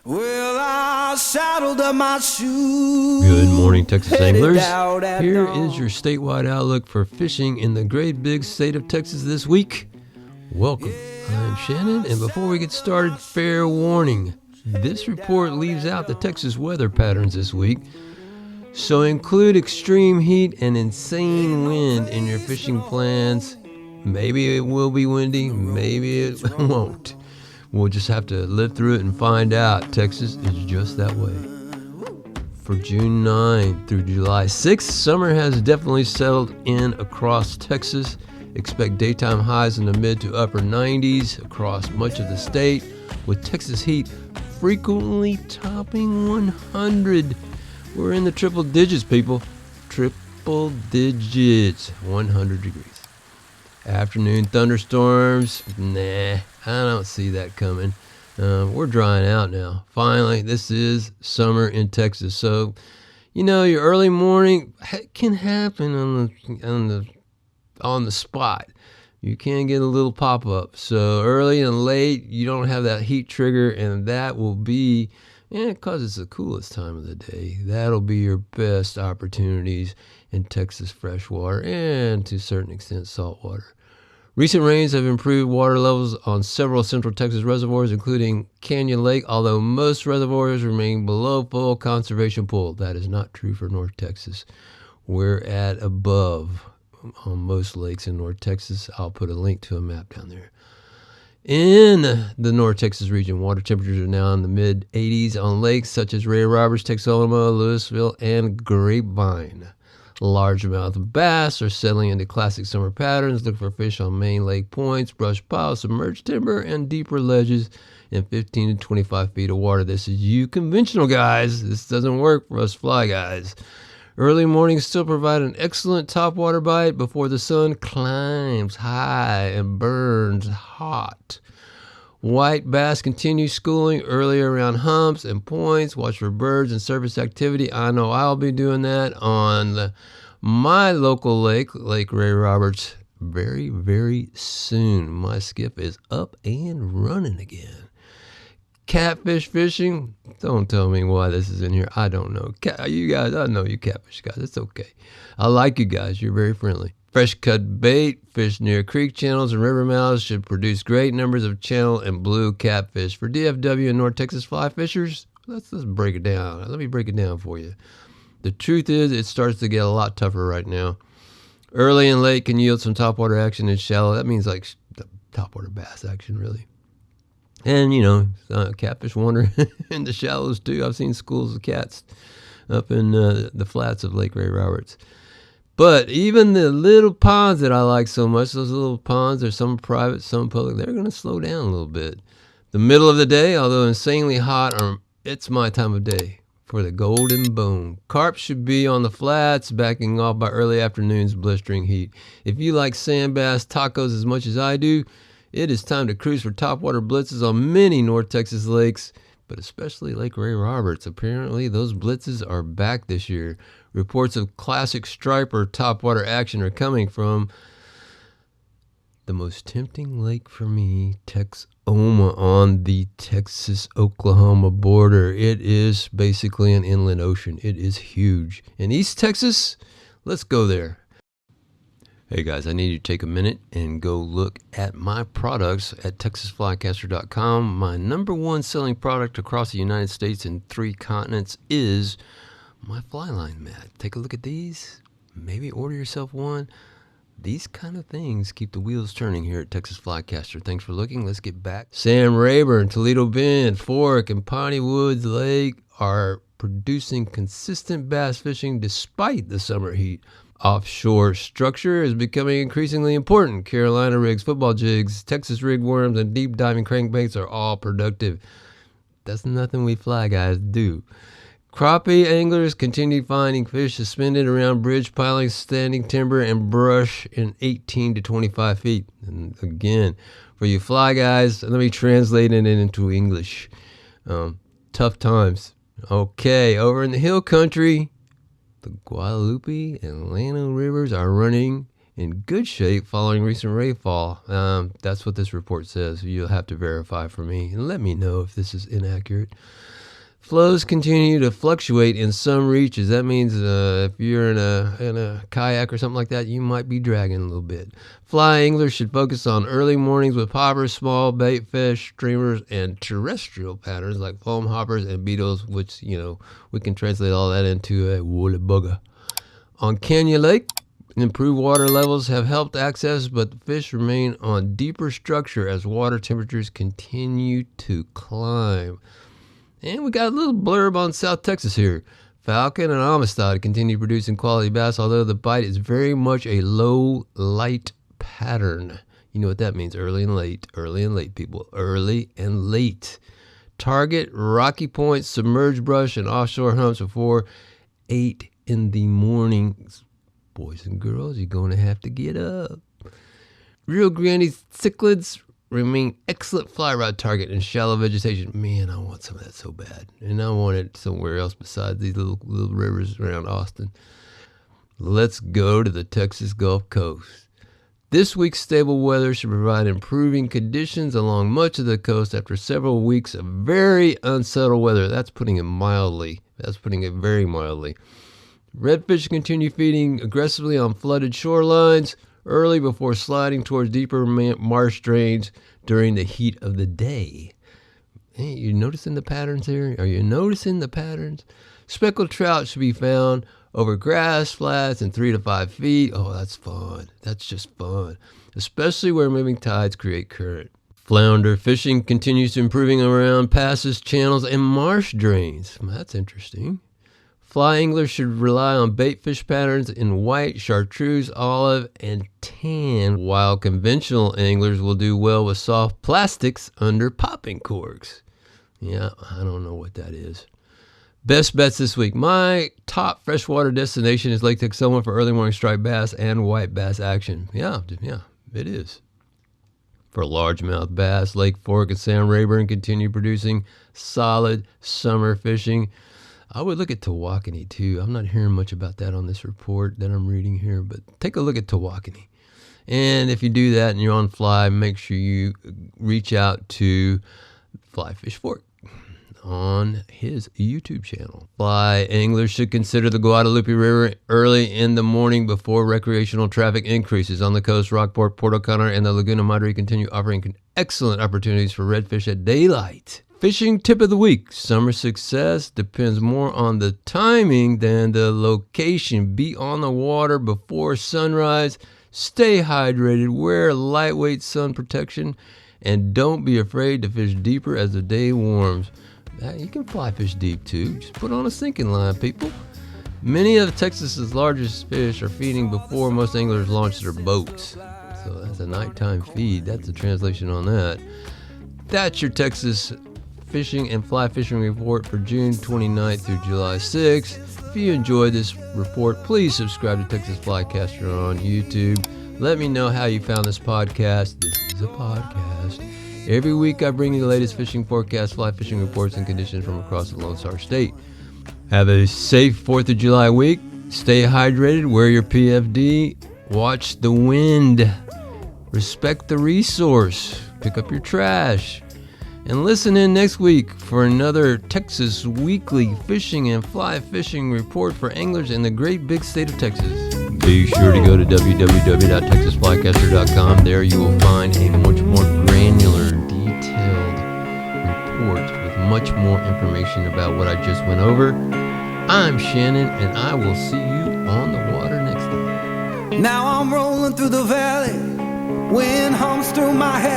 Well, I saddled up my shoes. Good morning, Texas anglers. Here is your statewide outlook for fishing in the great big state of Texas this week. Welcome. I'm Shannon, and before we get started, fair warning. This report leaves out the Texas weather patterns this week, so include extreme heat and insane wind in your fishing plans. Maybe it will be windy, maybe it won't. We'll just have to live through it and find out. Texas is just that way. For June 9 through July 6th, summer has definitely settled in across Texas. Expect daytime highs in the mid to upper 90s across much of the state, with Texas heat frequently topping 100. We're in the triple digits, people. Triple digits. 100 degrees. Afternoon thunderstorms. Nah, I don't see that coming. We're drying out now. Finally, this is summer in Texas. So, your early morning can happen on the spot. You can get a little pop-up. So early and late, you don't have that heat trigger, and that will be, because it's the coolest time of the day, that'll be your best opportunities in Texas freshwater and to a certain extent saltwater. Recent rains have improved water levels on several central Texas reservoirs, including Canyon Lake, although most reservoirs remain below full conservation pool. That is not true for North Texas. We're at above on most lakes in North Texas. I'll put a link to a map down there. In the North Texas region, water temperatures are now in the mid-80s on lakes such as Ray Roberts, Texoma, Louisville, and Grapevine. Largemouth bass are settling into classic summer patterns. Look for fish on main lake points, brush piles, submerged timber, and deeper ledges in 15 to 25 feet of water. This is you conventional guys. This doesn't work for us fly guys. Early mornings still provide an excellent topwater bite before the sun climbs high and burns hot. White bass continue schooling early around humps and points. Watch for birds and surface activity. I know I'll be doing that on my local lake, Lake Ray Roberts, very, very soon. My skiff is up and running again. Catfish fishing. Don't tell me why this is in here. I don't know. You guys, I know you catfish guys. It's okay. I like you guys. You're very friendly. Fresh cut bait, fish near creek channels and river mouths should produce great numbers of channel and blue catfish. For DFW and North Texas fly fishers, let's break it down. Let me break it down for you. The truth is, it starts to get a lot tougher right now. Early and late can yield some topwater action in shallow. That means like topwater bass action, really. And, catfish wander in the shallows too. I've seen schools of cats up in the flats of Lake Ray Roberts. But even the little ponds that I like so much, those little ponds, there's some private, some public, they're going to slow down a little bit. The middle of the day, although insanely hot, it's my time of day for the golden bone. Carp should be on the flats, backing off by early afternoon's blistering heat. If you like sand bass tacos as much as I do, it is time to cruise for topwater blitzes on many North Texas lakes, but especially Lake Ray Roberts. Apparently, those blitzes are back this year. Reports of classic striper topwater action are coming from the most tempting lake for me, Texoma, on the Texas-Oklahoma border. It is basically an inland ocean. It is huge. In East Texas, let's go there. Hey guys, I need you to take a minute and go look at my products at TexasFlycaster.com. My number one selling product across the United States and 3 continents is my fly line mat. Take a look at these. Maybe order yourself one. These kind of things keep the wheels turning here at Texas Flycaster. Thanks for looking. Let's get back. Sam Rayburn, Toledo Bend, Fork, and Piney Woods Lake are producing consistent bass fishing despite the summer heat. Offshore structure is becoming increasingly important. Carolina rigs, football jigs, Texas rig worms, and deep diving crankbaits are all productive. That's nothing we fly guys do. Crappie anglers continue finding fish suspended around bridge pilings, standing timber, and brush in 18 to 25 feet. And again, for you fly guys, let me translate it into English. Tough times. Okay, over in the hill country, the Guadalupe and Llano rivers are running in good shape following recent rainfall. That's what this report says. You'll have to verify for me and let me know if this is inaccurate. Flows continue to fluctuate in some reaches. That means if you're in a kayak or something like that, you might be dragging a little bit. Fly anglers should focus on early mornings with poppers, small bait fish, streamers, and terrestrial patterns like foam hoppers and beetles, which, we can translate all that into a woolly bugger. On Canyon Lake, improved water levels have helped access, but the fish remain on deeper structure as water temperatures continue to climb. And we got a little blurb on South Texas here. Falcon and Amistad continue producing quality bass, although the bite is very much a low light pattern. You know what that means, early and late, people, early and late. Target Rocky Point, submerged brush, and offshore humps before 8 in the morning. Boys and girls, you're going to have to get up. Rio Grande cichlids remain excellent fly rod target in shallow vegetation. Man, I want some of that so bad. And I want it somewhere else besides these little rivers around Austin. Let's go to the Texas Gulf Coast. This week's stable weather should provide improving conditions along much of the coast after several weeks of very unsettled weather. That's putting it mildly. That's putting it very mildly. Redfish continue feeding aggressively on flooded shorelines early before sliding towards deeper marsh drains during the heat of the day. Hey, you noticing the patterns here? Are you noticing the patterns? Speckled trout should be found over grass flats in 3 to 5 feet. Oh, that's fun. That's just fun, especially where moving tides create current. Flounder fishing continues to improving around passes, channels, and marsh drains. That's interesting. Fly anglers should rely on bait fish patterns in white, chartreuse, olive, and tan, while conventional anglers will do well with soft plastics under popping corks. Yeah, I don't know what that is. Best bets this week. My top freshwater destination is Lake Texoma for early morning striped bass and white bass action. Yeah, it is. For largemouth bass, Lake Fork and Sam Rayburn continue producing solid summer fishing. I would look at Tawakoni too. I'm not hearing much about that on this report that I'm reading here, but take a look at Tawakoni. And if you do that and you're on fly, make sure you reach out to Fly Fish Fork on his YouTube channel. Fly anglers should consider the Guadalupe River early in the morning before recreational traffic increases. On the coast, Rockport, Port O'Connor, and the Laguna Madre continue offering excellent opportunities for redfish at daylight. Fishing tip of the week. Summer success depends more on the timing than the location. Be on the water before sunrise. Stay hydrated. Wear lightweight sun protection. And don't be afraid to fish deeper as the day warms. You can fly fish deep too. Just put on a sinking line, people. Many of Texas's largest fish are feeding before most anglers launch their boats. So that's a nighttime feed. That's the translation on that. That's your Texas fishing and fly fishing report for June 29th through July 6th. If you enjoyed this report, please subscribe to Texas Flycaster on YouTube. Let me know how you found this podcast. This is a podcast. Every week I bring you the latest fishing forecasts, fly fishing reports, and conditions from across the Lone Star State. Have a safe 4th of July week. Stay hydrated. Wear your PFD. Watch the wind. Respect the resource. Pick up your trash. And listen in next week for another Texas Weekly Fishing and Fly Fishing Report for anglers in the great big state of Texas. Be sure to go to www.texasflycaster.com. There you will find a much more granular, detailed report with much more information about what I just went over. I'm Shannon, and I will see you on the water next time. Now I'm rolling through the valley, wind hums through my head.